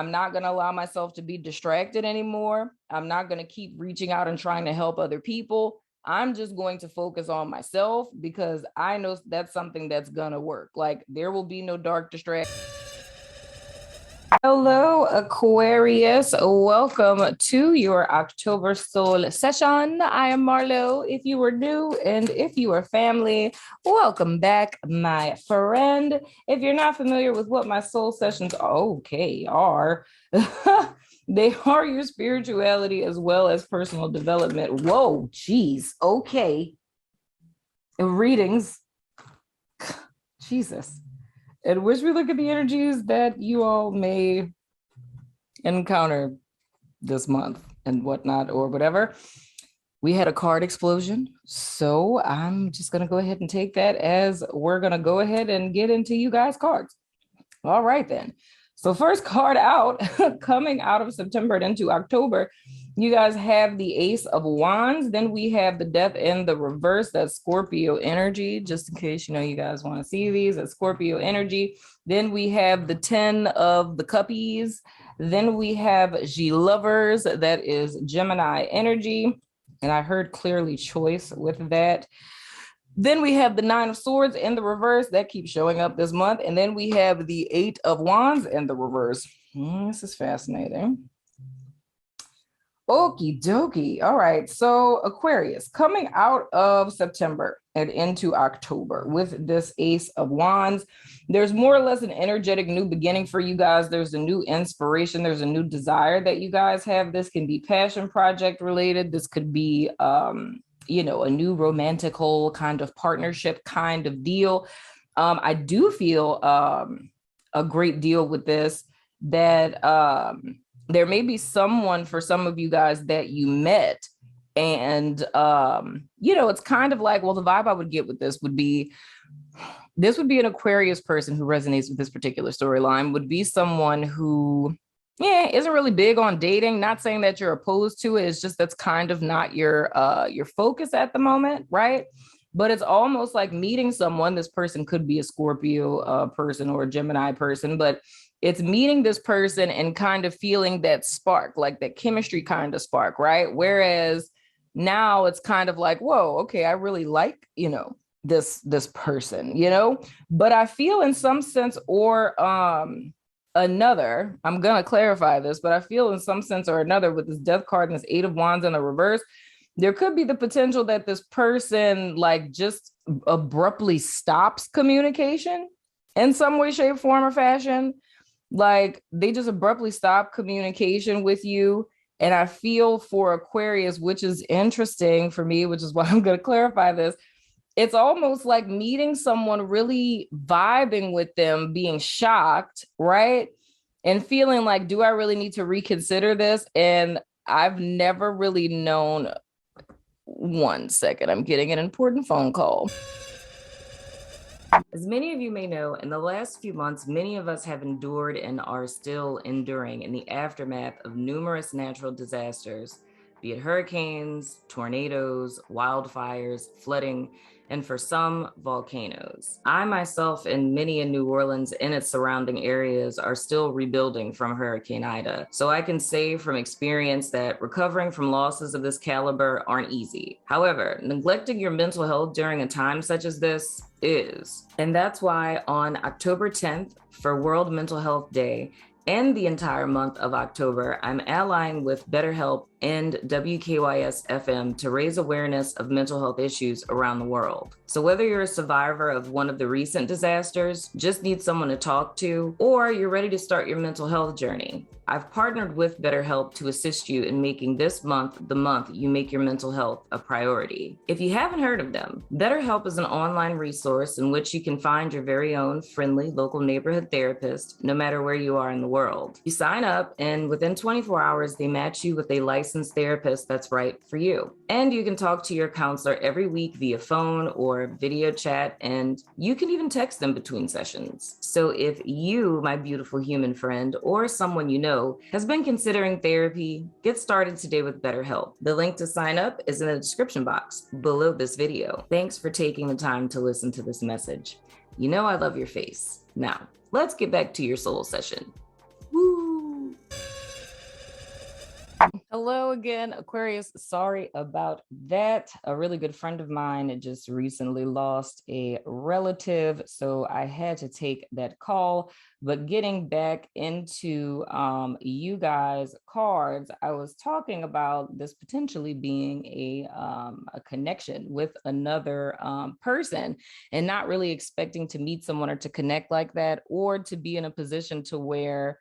I'm not going to allow myself to be distracted anymore. I'm not going to keep reaching out and trying to help other people. I'm just going to focus on myself because I know that's something that's going to work. Like there will be no dark distraction. Hello, Aquarius. Welcome to your October soul session. I am Marlo. If you are new and if you are family, welcome back, my friend. If you're not familiar with what my soul sessions are, they are your spirituality as well as personal development. Whoa, geez. Okay. Readings. Jesus. In which we look at the energies that you all may encounter this month and whatnot or whatever. We had a card explosion, so I'm just going to go ahead and take that as we're going to go ahead and get into you guys' cards. All right, then. So first card out, coming out of September and into October, you guys have the Ace of Wands. Then we have the Death in the reverse. That's Scorpio energy, just in case you guys want to see these. That's Scorpio energy. Then we have the 10 of the Cuppies. Then we have G Lovers. That is Gemini energy. And I heard clearly choice with that. Then we have the 9 of Swords in the reverse. That keeps showing up this month. And then we have the 8 of Wands in the reverse. This is fascinating. Okie dokie. All right. So Aquarius, coming out of September and into October with this Ace of Wands, there's more or less an energetic new beginning for you guys. There's a new inspiration. There's a new desire that you guys have. This can be passion project related. This could be, a new romantic whole kind of partnership kind of deal. I do feel a great deal with this that there may be someone for some of you guys that you met. And, it's kind of like, well, the vibe I would get with this would be an Aquarius person who resonates with this particular storyline, would be someone who, isn't really big on dating. Not saying that you're opposed to it. It's just that's kind of not your focus at the moment, right? But it's almost like meeting someone. This person could be a Scorpio person or a Gemini person, but it's meeting this person and kind of feeling that spark, like that chemistry kind of spark, right? Whereas now it's kind of like, whoa, okay, I really like, this person, but I feel in some sense or another, I'm going to clarify this, but I feel in some sense or another with this Death card and this 8 of Wands in the reverse, there could be the potential that this person like just abruptly stops communication in some way, shape, form, or fashion. Like they just abruptly stop communication with you. And I feel for Aquarius, which is interesting for me, which is why I'm going to clarify this. It's almost like meeting someone, really vibing with them, being shocked, right? And feeling like, do I really need to reconsider this? And I've never really known. One second, I'm getting an important phone call. As many of you may know, in the last few months, many of us have endured and are still enduring in the aftermath of numerous natural disasters, be it hurricanes, tornadoes, wildfires, flooding, and for some, volcanoes. I myself and many in New Orleans and its surrounding areas are still rebuilding from Hurricane Ida. So I can say from experience that recovering from losses of this caliber aren't easy. However, neglecting your mental health during a time such as this is. And that's why on October 10th, for World Mental Health Day, and the entire month of October, I'm allying with BetterHelp and WKYS FM to raise awareness of mental health issues around the world. So whether you're a survivor of one of the recent disasters, just need someone to talk to, or you're ready to start your mental health journey, I've partnered with BetterHelp to assist you in making this month the month you make your mental health a priority. If you haven't heard of them, BetterHelp is an online resource in which you can find your very own friendly local neighborhood therapist, no matter where you are in the world. You sign up, and within 24 hours, they match you with a licensed therapist that's right for you. And you can talk to your counselor every week via phone or video chat, and you can even text them between sessions. So if you, my beautiful human friend, or someone you know, has been considering therapy, get started today with BetterHelp. The link to sign up is in the description box below this video. Thanks for taking the time to listen to this message. You know I love your face. Now, let's get back to your soul session. Woo! Hello again, Aquarius. Sorry about that. A really good friend of mine just recently lost a relative, so I had to take that call. But getting back into you guys' cards, I was talking about this potentially being a connection with another person, and not really expecting to meet someone or to connect like that, or to be in a position to where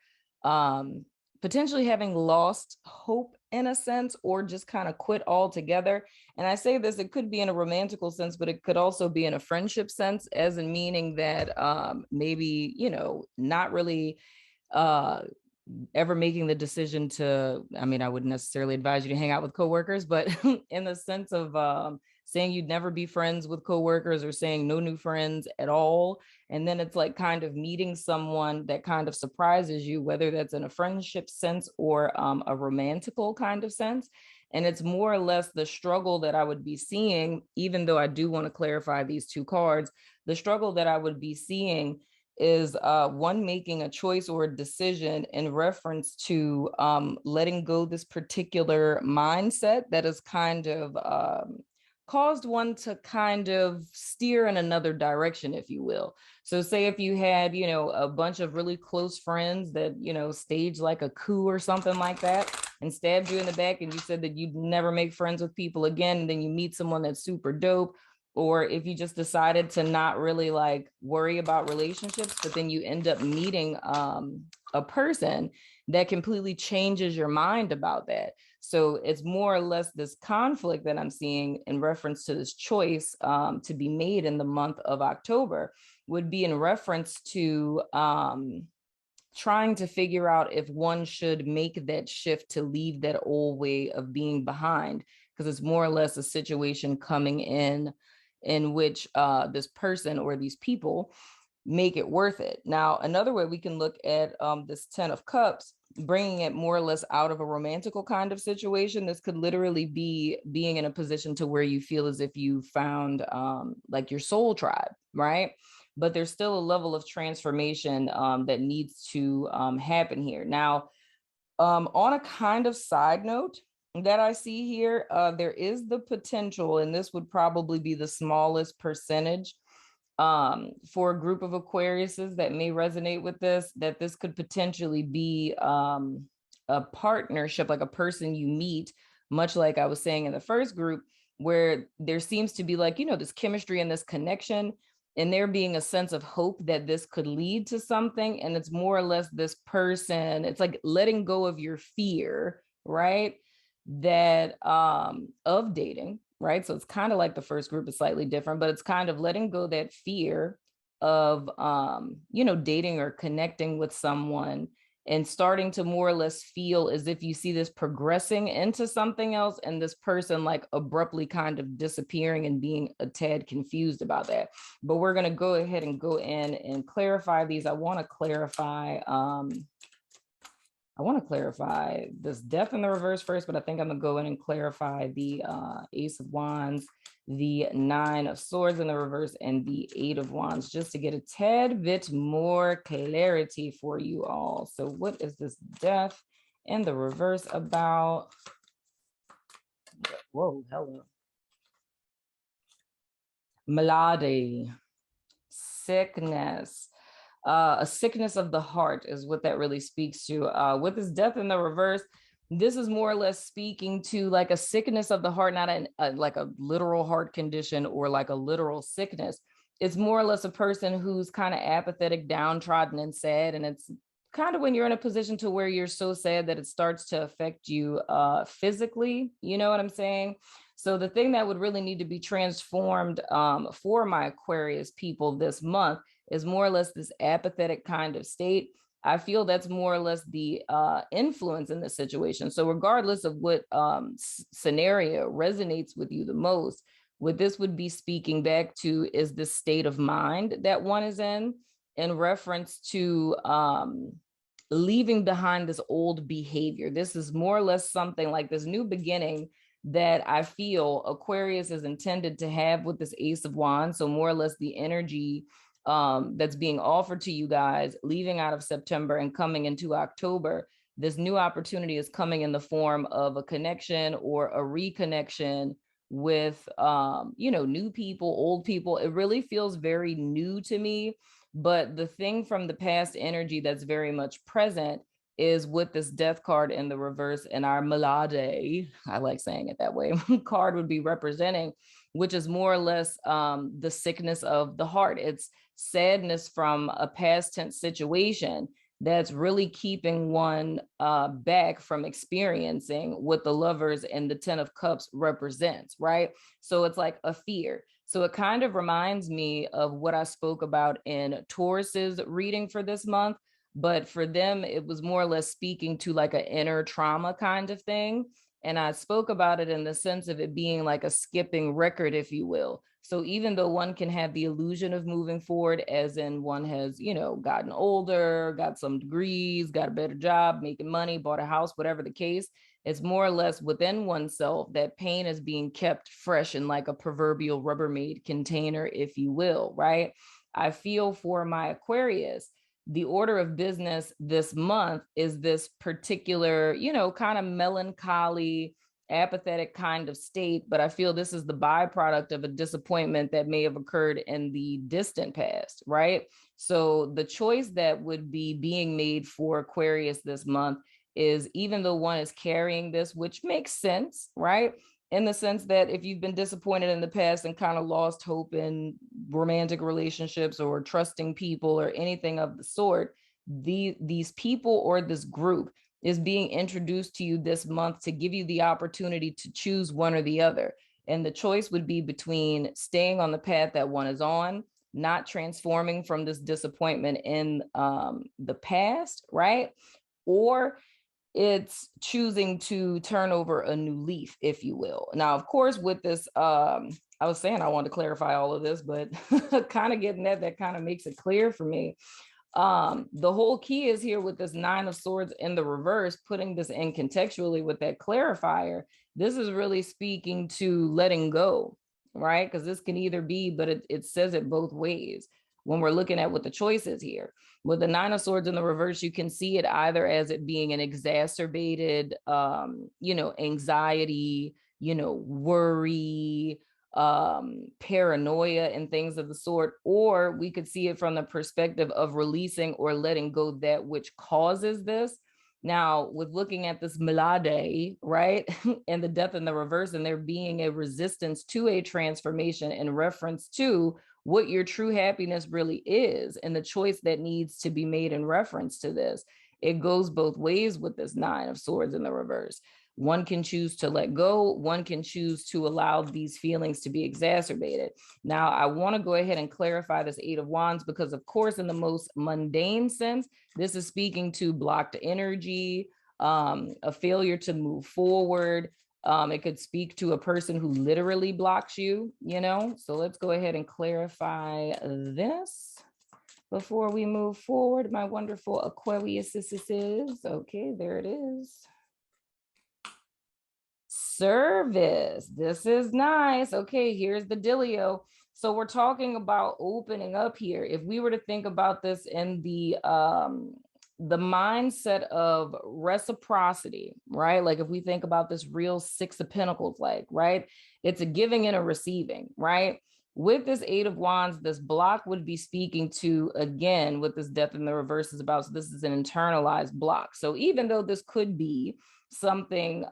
potentially having lost hope in a sense, or just kind of quit altogether. And I say this, it could be in a romantical sense, but it could also be in a friendship sense, as in meaning that maybe, you know, not really ever making the decision to, I mean, I wouldn't necessarily advise you to hang out with coworkers, but in the sense of saying you'd never be friends with coworkers, or saying no new friends at all. And then it's like kind of meeting someone that kind of surprises you, whether that's in a friendship sense or a romantical kind of sense. And it's more or less the struggle that I would be seeing, even though I do want to clarify these two cards. The struggle that I would be seeing is one, making a choice or a decision in reference to letting go this particular mindset that is kind of caused one to kind of steer in another direction, if you will. So say if you had, you know, a bunch of really close friends that, you know, staged like a coup or something like that and stabbed you in the back, and you said that you'd never make friends with people again, and then you meet someone that's super dope. Or if you just decided to not really like worry about relationships, but then you end up meeting a person that completely changes your mind about that. So it's more or less this conflict that I'm seeing in reference to this choice to be made in the month of October, would be in reference to trying to figure out if one should make that shift to leave that old way of being behind, because it's more or less a situation coming in which this person or these people make it worth it. Now, another way we can look at this 10 of Cups, bringing it more or less out of a romantical kind of situation. This could literally be being in a position to where you feel as if you found like your soul tribe, right? But there's still a level of transformation that needs to happen here. Now, on a kind of side note that I see here, there is the potential, and this would probably be the smallest percentage for a group of Aquariuses that may resonate with this, that this could potentially be a partnership, like a person you meet, much like I was saying in the first group, where there seems to be like, you know, this chemistry and this connection, and there being a sense of hope that this could lead to something. And it's more or less this person, it's like letting go of your fear, right? That of dating, right? So it's kind of like the first group is slightly different, but it's kind of letting go that fear of you know, dating or connecting with someone, and starting to more or less feel as if you see this progressing into something else, and this person like abruptly kind of disappearing and being a tad confused about that. But we're going to go ahead and go in and clarify these. I want to clarify this death in the reverse first, but I think I'm gonna go in and clarify the Ace of Wands, the Nine of Swords in the reverse, and the Eight of Wands, just to get a tad bit more clarity for you all. So what is this death in the reverse about? Whoa, hello. Malady, sickness. A sickness of the heart is what that really speaks to. With this death in the reverse, this is more or less speaking to like a sickness of the heart, not like a literal heart condition or like a literal sickness. It's more or less a person who's kind of apathetic, downtrodden, and sad. And it's kind of when you're in a position to where you're so sad that it starts to affect you physically. You know what I'm saying? So the thing that would really need to be transformed for my Aquarius people this month is more or less this apathetic kind of state. I feel that's more or less the influence in the situation. So regardless of what scenario resonates with you the most, what this would be speaking back to is the state of mind that one is in reference to leaving behind this old behavior. This is more or less something like this new beginning that I feel Aquarius is intended to have with this Ace of Wands. So more or less the energy that's being offered to you guys leaving out of September and coming into October. this new opportunity is coming in the form of a connection or a reconnection with, new people, old people. It really feels very new to me. But the thing from the past energy that's very much present is with this death card in the reverse, and our Malade, I like saying it that way, card would be representing, which is more or less the sickness of the heart. It's sadness from a past tense situation that's really keeping one back from experiencing what the Lovers and the Ten of Cups represents, right? So it's like a fear. So it kind of reminds me of what I spoke about in Taurus's reading for this month. But for them, it was more or less speaking to like an inner trauma kind of thing. And I spoke about it in the sense of it being like a skipping record, if you will. So even though one can have the illusion of moving forward, as in one has, gotten older, got some degrees, got a better job, making money, bought a house, whatever the case, it's more or less within oneself that pain is being kept fresh in like a proverbial Rubbermaid container, if you will, right? I feel for my Aquarius, the order of business this month is this particular, kind of melancholy, apathetic kind of state. But I feel this is the byproduct of a disappointment that may have occurred in the distant past, right? So the choice that would be being made for Aquarius this month is, even though one is carrying this, which makes sense, right? In the sense that if you've been disappointed in the past and kind of lost hope in romantic relationships or trusting people or anything of the sort, these people or this group is being introduced to you this month to give you the opportunity to choose one or the other. And the choice would be between staying on the path that one is on, not transforming from this disappointment in the past, right? Or it's choosing to turn over a new leaf, if you will. Now, of course, with this, I was saying I wanted to clarify all of this, but kind of getting that kind of makes it clear for me. The whole key is here with this Nine of Swords in the reverse, putting this in contextually with that clarifier. This is really speaking to letting go, right? Because this can either be, but it says it both ways when we're looking at what the choice is here. With the Nine of Swords in the reverse, you can see it either as it being an exacerbated, anxiety, worry, paranoia and things of the sort, or we could see it from the perspective of releasing or letting go that which causes this. Now, with looking at this Milade, right, and the death in the reverse, and there being a resistance to a transformation in reference to what your true happiness really is and the choice that needs to be made in reference to this, it goes both ways with this Nine of Swords in the reverse. One can choose to let go. One can choose to allow these feelings to be exacerbated. Now, I want to go ahead and clarify this Eight of Wands because, of course, in the most mundane sense, this is speaking to blocked energy, a failure to move forward. It could speak to a person who literally blocks you, So let's go ahead and clarify this before we move forward. My wonderful Aquarius, okay, there it is. Service. This is nice. Okay, here's the dealio. So we're talking about opening up here. If we were to think about this in the mindset of reciprocity, right? Like if we think about this real Six of Pentacles, like, right? It's a giving and a receiving, right? With this Eight of Wands, this block would be speaking to, again, with this death in the reverse is about, so this is an internalized block. So even though this could be something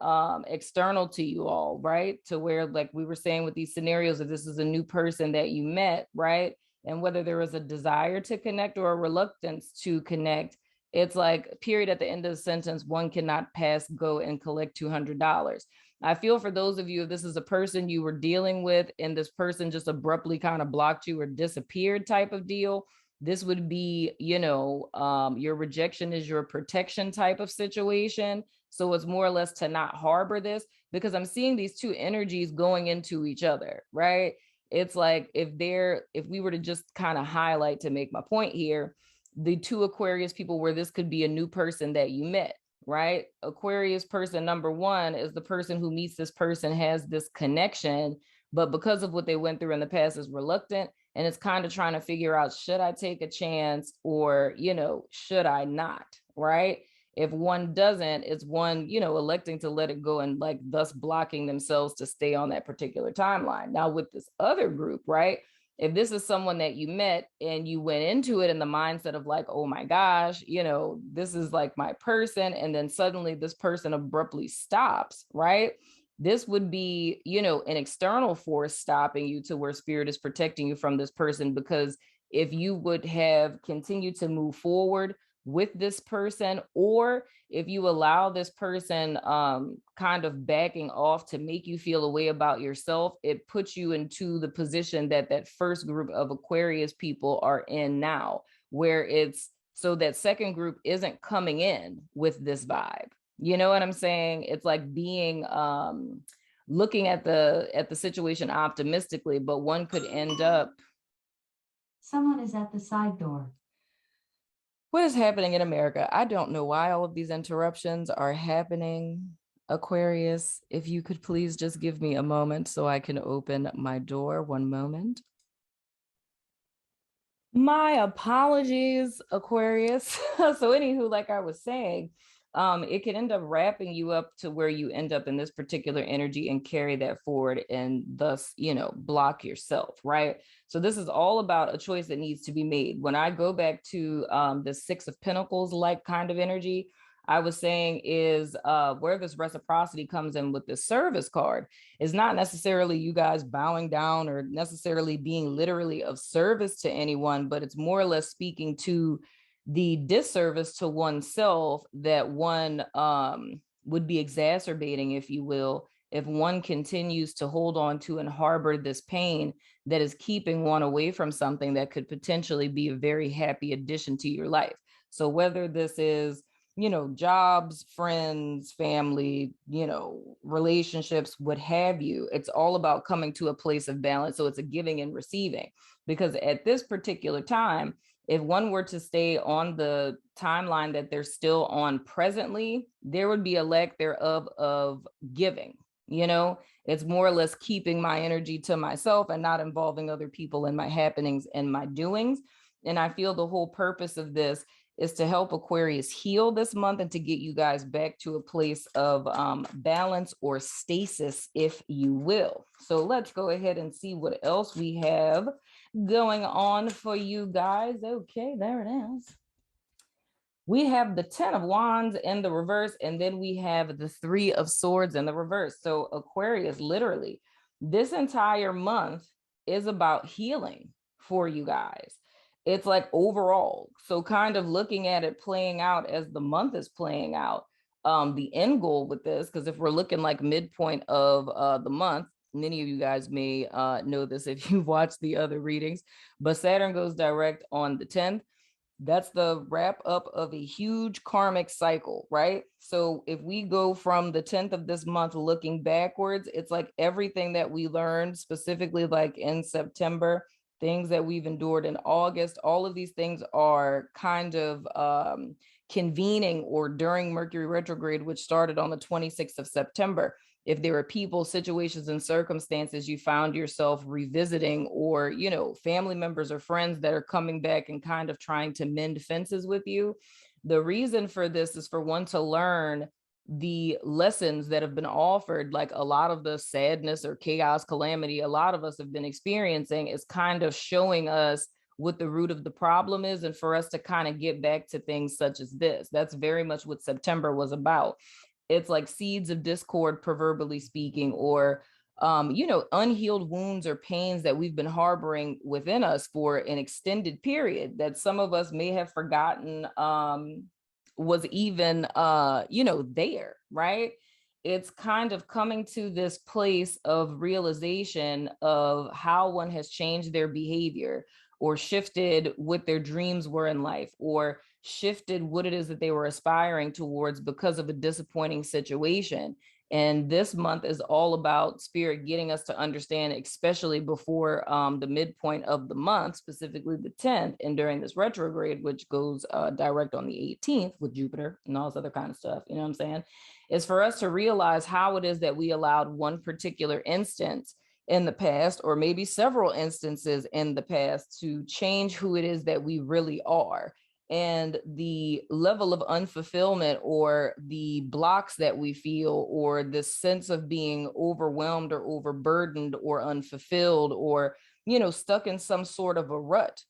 external to you all, right? To where, like we were saying with these scenarios, if this is a new person that you met, right? And whether there was a desire to connect or a reluctance to connect, it's like, period, at the end of the sentence, one cannot pass go and collect $200. I feel for those of you, if this is a person you were dealing with and this person just abruptly kind of blocked you or disappeared type of deal, this would be, your rejection is your protection type of situation. So it's more or less to not harbor this, because I'm seeing these two energies going into each other, right? It's like if we were to just kind of highlight to make my point here, the two Aquarius people where this could be a new person that you met, right? Aquarius person number one is the person who meets this person, has this connection, but because of what they went through in the past is reluctant. And it's kind of trying to figure out, should I take a chance or, should I not, right? If one doesn't, it's one, you know, electing to let it go and like thus blocking themselves to stay on that particular timeline. Now with this other group, right? If this is someone that you met and you went into it in the mindset of like, oh my gosh, you know, this is like my person, and then suddenly this person abruptly stops, right? This would be, you know, an external force stopping you to where spirit is protecting you from this person. Because if you would have continued to move forward with this person, or if you allow this person kind of backing off to make you feel a way about yourself, it puts you into the position that that first group of Aquarius people are in now, where it's so that second group isn't coming in with this vibe. You know what I'm saying? It's like being looking at the situation optimistically, but one could end up. Someone is at the side door. What is happening in America? I don't know why all of these interruptions are happening. Aquarius, if you could please just give me a moment so I can open my door. One moment. My apologies, Aquarius. So anywho, like I was saying, it can end up wrapping you up to where you end up in this particular energy and carry that forward and thus, you know, block yourself, right? So this is all about a choice that needs to be made. When I go back to the Six of Pentacles like kind of energy, I was saying is where this reciprocity comes in with the service card is not necessarily you guys bowing down or necessarily being literally of service to anyone, but it's more or less speaking to the disservice to oneself that one would be exacerbating, if you will, if one continues to hold on to and harbor this pain that is keeping one away from something that could potentially be a very happy addition to your life. So whether this is, you know, jobs, friends, family, you know, relationships, what have you, it's all about coming to a place of balance. So it's a giving and receiving, because at this particular time, if one were to stay on the timeline that they're still on presently, there would be a lack thereof of giving. You know, it's more or less keeping my energy to myself and not involving other people in my happenings and my doings. And I feel the whole purpose of this is to help Aquarius heal this month and to get you guys back to a place of balance or stasis, if you will. So let's go ahead and see what else we have going on for you guys. Okay, there it is. We have the 10 of Wands in the reverse, and then we have the 3 of Swords in the reverse. So Aquarius, literally, this entire month is about healing for you guys. It's like overall. So kind of looking at it playing out as the month is playing out. The end goal with this, because if we're looking like midpoint of the month, many of you guys may know this if you've watched the other readings, but Saturn goes direct on the 10th. That's the wrap up of a huge karmic cycle, right? So if we go from the 10th of this month looking backwards, it's like everything that we learned specifically like in September, things that we've endured in August, all of these things are kind of convening or during Mercury retrograde, which started on the 26th of September. If there are people, situations, and circumstances you found yourself revisiting, or, you know, family members or friends that are coming back and kind of trying to mend fences with you, the reason for this is for one to learn the lessons that have been offered. Like a lot of the sadness or chaos, calamity a lot of us have been experiencing is kind of showing us what the root of the problem is, and for us to kind of get back to things such as this. That's very much what September was about. It's like seeds of discord, proverbially speaking, or you know, unhealed wounds or pains that we've been harboring within us for an extended period that some of us may have forgotten was even you know, there, right? It's kind of coming to this place of realization of how one has changed their behavior or shifted what their dreams were in life, or shifted what it is that they were aspiring towards because of a disappointing situation. And this month is all about spirit getting us to understand, especially before the midpoint of the month, specifically the 10th, and during this retrograde, which goes direct on the 18th with Jupiter and all this other kind of stuff, you know what I'm saying? Is for us to realize how it is that we allowed one particular instance in the past, or maybe several instances in the past, to change who it is that we really are. and the level of unfulfillment or the blocks that we feel, or this sense of being overwhelmed or overburdened or unfulfilled, or, stuck in some sort of a rut,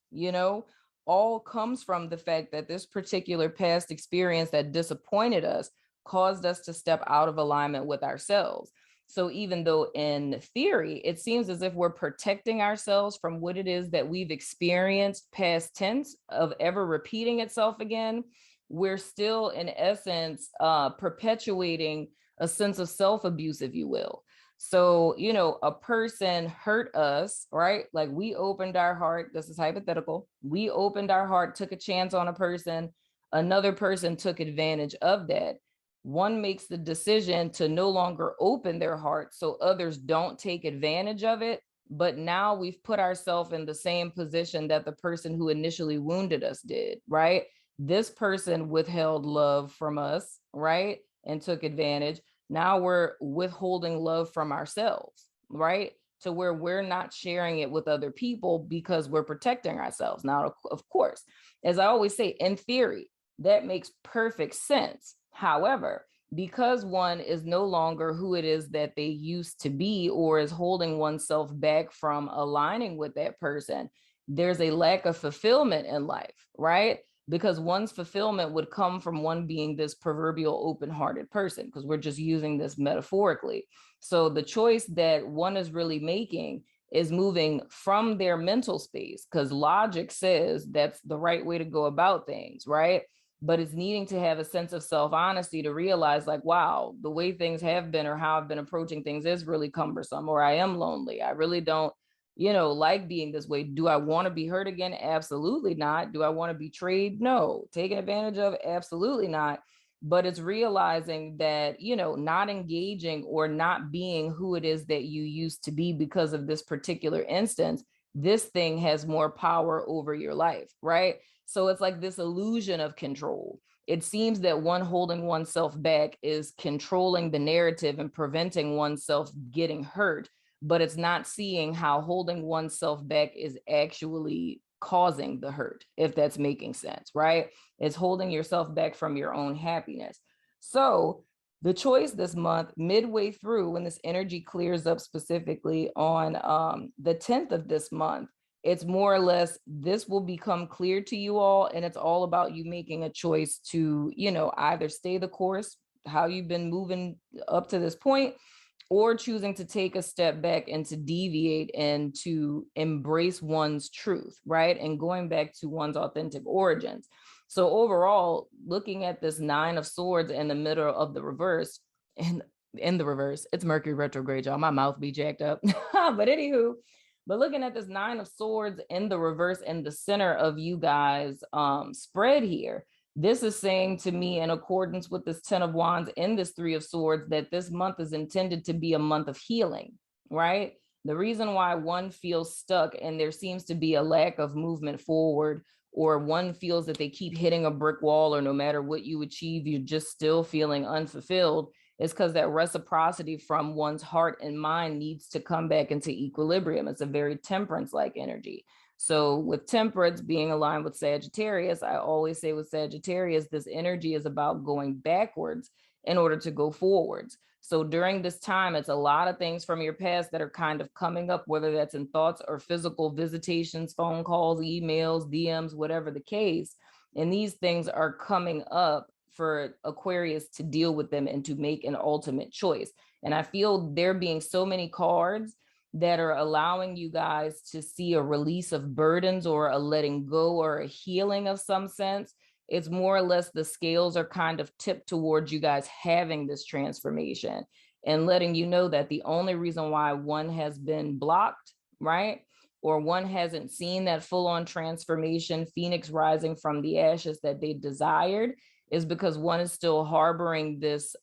all comes from the fact that this particular past experience that disappointed us caused us to step out of alignment with ourselves. So even though in theory, it seems as if we're protecting ourselves from what it is that we've experienced past tense of ever repeating itself again, we're still in essence perpetuating a sense of self-abuse, if you will. So, a person hurt us, right? Like we opened our heart. This is hypothetical. We opened our heart, took a chance on a person. Another person took advantage of that. One makes the decision to no longer open their heart so others don't take advantage of it. But now we've put ourselves in the same position that the person who initially wounded us did, right? This person withheld love from us, right? And took advantage. Now we're withholding love from ourselves, right? To where we're not sharing it with other people because we're protecting ourselves. Now, of course, as I always say, in theory, that makes perfect sense. However, because one is no longer who it is that they used to be, or is holding oneself back from aligning with that person, there's a lack of fulfillment in life, right? Because one's fulfillment would come from one being this proverbial open-hearted person, because we're just using this metaphorically. So the choice that one is really making is moving from their mental space, because logic says that's the right way to go about things, right? But it's needing to have a sense of self-honesty to realize, like, wow, the way things have been or how I've been approaching things is really cumbersome, or I am lonely. I really don't like being this way. Do I want to be hurt again? Absolutely not. Do I want to be betrayed? No. Taken advantage of? Absolutely not. But it's realizing that, not engaging or not being who it is that you used to be because of this particular instance, this thing has more power over your life, right? So it's like this illusion of control. It seems that one holding oneself back is controlling the narrative and preventing oneself getting hurt, but it's not seeing how holding oneself back is actually causing the hurt, if that's making sense, right? It's holding yourself back from your own happiness. So the choice this month, midway through, when this energy clears up, specifically on the 10th of this month, it's more or less, this will become clear to you all, and it's all about you making a choice to, either stay the course, how you've been moving up to this point, or choosing to take a step back and to deviate and to embrace one's truth, right? And going back to one's authentic origins. So overall, looking at this 9 of Swords in the middle of the reverse, and in the reverse, it's Mercury retrograde, y'all. My mouth be jacked up. But anywho, but looking at this 9 of Swords in the reverse in the center of you guys spread here, this is saying to me, in accordance with this 10 of Wands and this 3 of Swords, that this month is intended to be a month of healing, right? The reason why one feels stuck and there seems to be a lack of movement forward, or one feels that they keep hitting a brick wall, or no matter what you achieve, you're just still feeling unfulfilled, is because that reciprocity from one's heart and mind needs to come back into equilibrium. It's a very temperance-like energy. So with temperance being aligned with Sagittarius, I always say with Sagittarius, this energy is about going backwards in order to go forwards. So during this time, it's a lot of things from your past that are kind of coming up, whether that's in thoughts or physical visitations, phone calls, emails, DMs, whatever the case. And these things are coming up for Aquarius to deal with them and to make an ultimate choice. And I feel there being so many cards that are allowing you guys to see a release of burdens, or a letting go, or a healing of some sense. It's more or less the scales are kind of tipped towards you guys having this transformation, and letting you know that the only reason why one has been blocked, right, or one hasn't seen that full-on transformation, phoenix rising from the ashes that they desired, is because one is still harboring this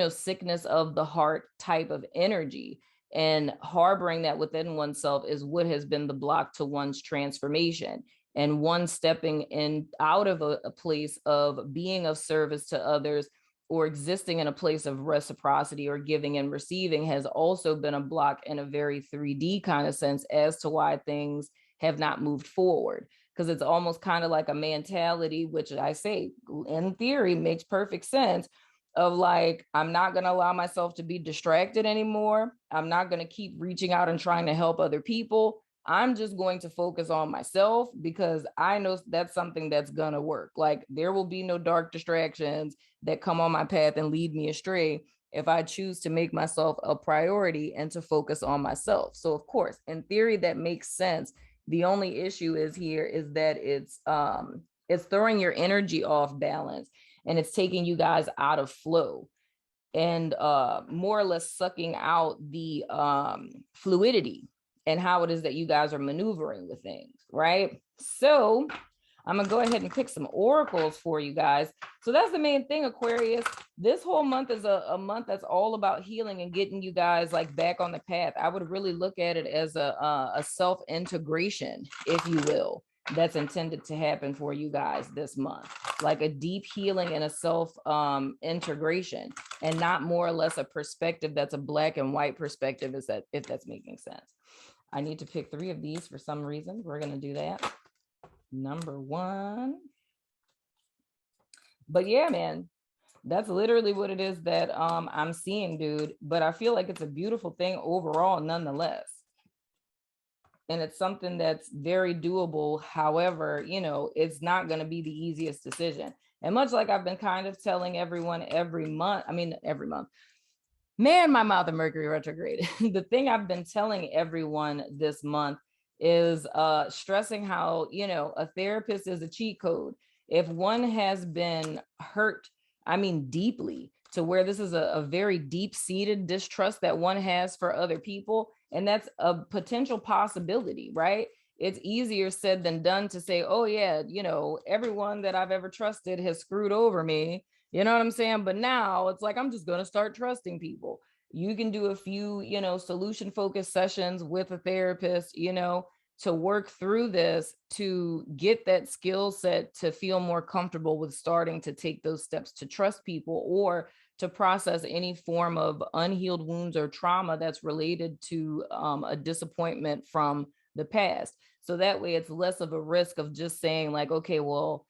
sickness of the heart type of energy. And harboring that within oneself is what has been the block to one's transformation. And one stepping in out of a place of being of service to others, or existing in a place of reciprocity or giving and receiving, has also been a block in a very 3D kind of sense as to why things have not moved forward. because it's almost kind of like a mentality, which I say in theory makes perfect sense, of like, I'm not going to allow myself to be distracted anymore. I'm not going to keep reaching out and trying to help other people. I'm just going to focus on myself because I know that's something that's going to work. Like, there will be no dark distractions that come on my path and lead me astray if I choose to make myself a priority and to focus on myself. So of course, in theory, that makes sense. The only issue is that it's throwing your energy off balance, and it's taking you guys out of flow, and more or less sucking out the fluidity and how it is that you guys are maneuvering with things, right? So I'm gonna go ahead and pick some oracles for you guys. So that's the main thing, Aquarius. This whole month is a month that's all about healing and getting you guys like back on the path. I would really look at it as a self-integration, if you will, that's intended to happen for you guys this month, like a deep healing and a self integration, and not more or less a perspective that's a black and white perspective, is that, if that's making sense. I need to pick 3 of these for some reason. We're going to do that. Number 1. But yeah, man, that's literally what it is that I'm seeing, dude. But I feel like it's a beautiful thing overall nonetheless, and it's something that's very doable. However, you know, it's not going to be the easiest decision. And much like I've been kind of telling everyone every month, man, my mouth and Mercury retrograde. The thing I've been telling everyone this month is stressing how, you know, a therapist is a cheat code. If one has been hurt, I mean, deeply, to where this is a very deep-seated distrust that one has for other people, and that's a potential possibility, right? It's easier said than done to say, oh yeah, you know, everyone that I've ever trusted has screwed over me. You know what I'm saying? But now it's like, I'm just going to start trusting people. You can do a few, you know, solution focused sessions with a therapist, you know, to work through this, to get that skill set to feel more comfortable with starting to take those steps to trust people, or to process any form of unhealed wounds or trauma that's related to a disappointment from the past. So that way it's less of a risk of just saying like, okay, well,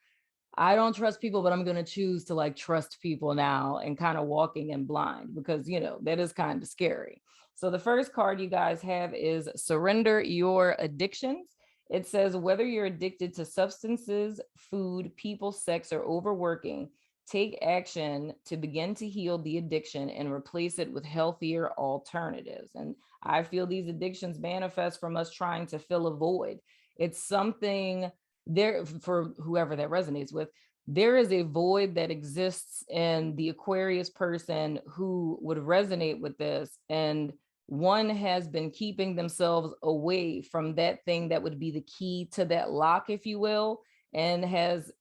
I don't trust people, but I'm going to choose to like trust people now, and kind of walking in blind, because, you know, that is kind of scary. So the first card you guys have is Surrender Your Addictions. It says, whether you're addicted to substances, food, people, sex, or overworking, take action to begin to heal the addiction and replace it with healthier alternatives. And I feel these addictions manifest from us trying to fill a void. It's something there, for whoever that resonates with, there is a void that exists in the Aquarius person who would resonate with this, and one has been keeping themselves away from that thing that would be the key to that lock, if you will, and has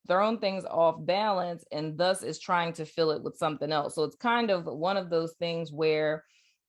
thrown things off balance, and thus is trying to fill it with something else. So it's kind of one of those things where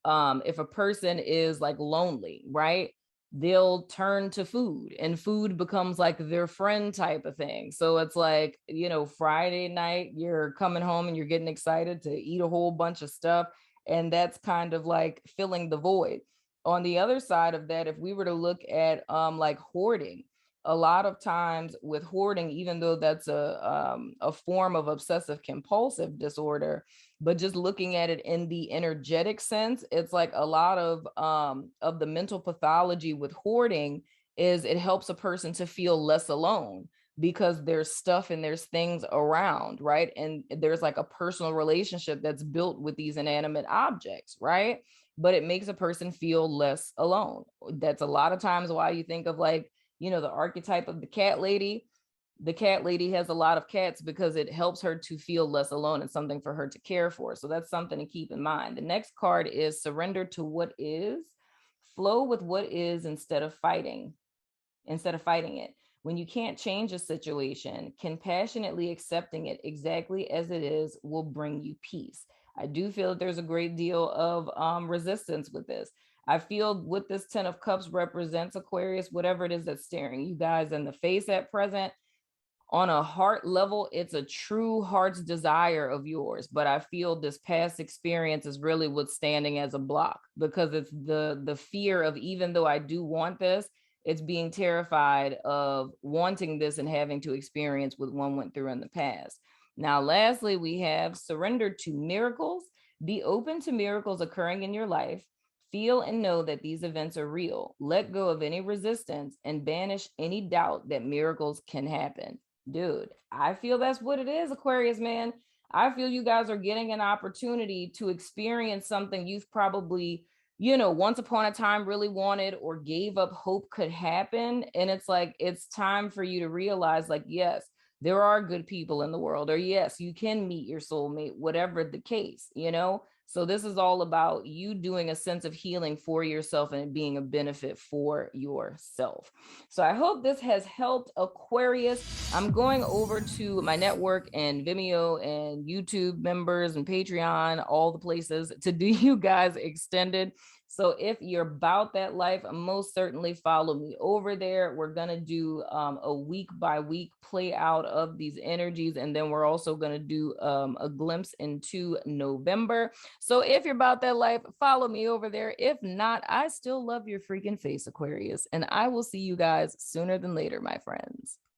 if a person is like lonely, right, they'll turn to food, and food becomes like their friend type of thing. So it's like, you know, Friday night, you're coming home and you're getting excited to eat a whole bunch of stuff, and that's kind of like filling the void. On the other side of that, if we were to look at like hoarding, a lot of times with hoarding, even though that's a form of obsessive compulsive disorder, but just looking at it in the energetic sense, it's like a lot of the mental pathology with hoarding is it helps a person to feel less alone, because there's stuff and there's things around, right? And there's like a personal relationship that's built with these inanimate objects, right? But it makes a person feel less alone. That's a lot of times why you think of like, you know, the archetype of the cat lady. The cat lady has a lot of cats because it helps her to feel less alone and something for her to care for. So that's something to keep in mind. The next card is Surrender to What Is. Flow with what is instead of fighting it. When you can't change a situation, compassionately accepting it exactly as it is will bring you peace. I do feel that there's a great deal of resistance with this. I feel what this 10 of Cups represents, Aquarius, whatever it is that's staring you guys in the face at present, on a heart level, it's a true heart's desire of yours. But I feel this past experience is really what's standing as a block, because it's the fear of, even though I do want this, It's being terrified of wanting this and having to experience what one went through in the past. Now, lastly, we have surrender to miracles. Be open to miracles occurring in your life. Feel and know that these events are real. Let go of any resistance and banish any doubt that miracles can happen. Dude, I feel that's what it is, Aquarius, man. I feel you guys are getting an opportunity to experience something you've probably, once upon a time really wanted or gave up hope could happen. And it's like, it's time for you to realize, like, yes, there are good people in the world, or yes, you can meet your soulmate, whatever the case. So this is all about you doing a sense of healing for yourself and being a benefit for yourself. So I hope this has helped, Aquarius. I'm going over to my network and Vimeo and YouTube members and Patreon, all the places, to do you guys extended. So if you're about that life, most certainly follow me over there. We're going to do a week by week play out of these energies. And then we're also going to do a glimpse into November. So if you're about that life, follow me over there. If not, I still love your freaking face, Aquarius. And I will see you guys sooner than later, my friends.